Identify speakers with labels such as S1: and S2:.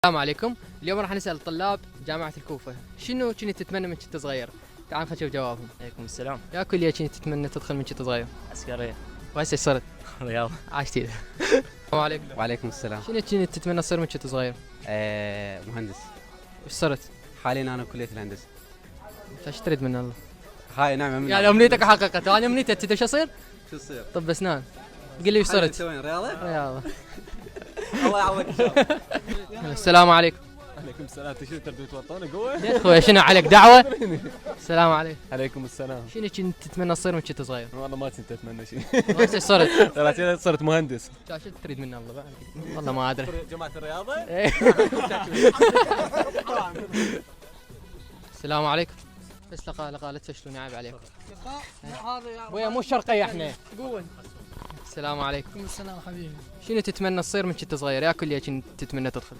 S1: السلام عليكم. اليوم راح نسأل طلاب جامعة الكوفة شنو كنت تتمنى من كنت صغير؟ تعال خلينا نشوف جوابهم.
S2: عليكم السلام.
S1: يا كلية كنت تتمنى تدخل من كنت صغير؟
S2: عسكرية.
S1: وهسه ايش صرت؟
S2: رياض.
S1: عاشتي. السلام عليكم.
S3: وعليكم السلام.
S1: شنو كنت تتمنى تصير من كنت صغير؟
S3: مهندس.
S1: وش صرت؟
S3: حاليا انا كلية الهندسة.
S1: انت ايش تريد من الله؟
S3: هاي نعمة من
S1: يعني امنيتك حققت، انا امنيتي انت ايش اصير؟
S3: شو تصير؟
S1: طب اسنان. قل لي وش صرت؟
S3: وين رياضة؟
S1: رياضة.
S3: الله يعوضك ان شاء الله.
S1: السلام عليكم.
S4: عليكم السلام. تشيل تربية وطن قوة.
S1: يا اخوي شنو عليك دعوة؟ السلام عليكم.
S4: عليكم السلام.
S1: شنو كنت تتمنى تصير من كنت صغير؟
S4: والله ما كنت اتمنى شيء.
S1: وهسه ايش صرت؟
S4: ترى صرت مهندس.
S1: شو تريد من الله بعد؟ والله ما ادري.
S4: جماعة الرياضة.
S1: السلام عليكم. بس لقاء لا تفشلوني عيب عليكم. ويا مو شرقية احنا.
S5: قوة.
S1: السلام عليكم.
S5: السلام حبيبي.
S1: شنو تتمنى تصير من كنت صغير؟ يا كلية كنت تتمنى تدخل؟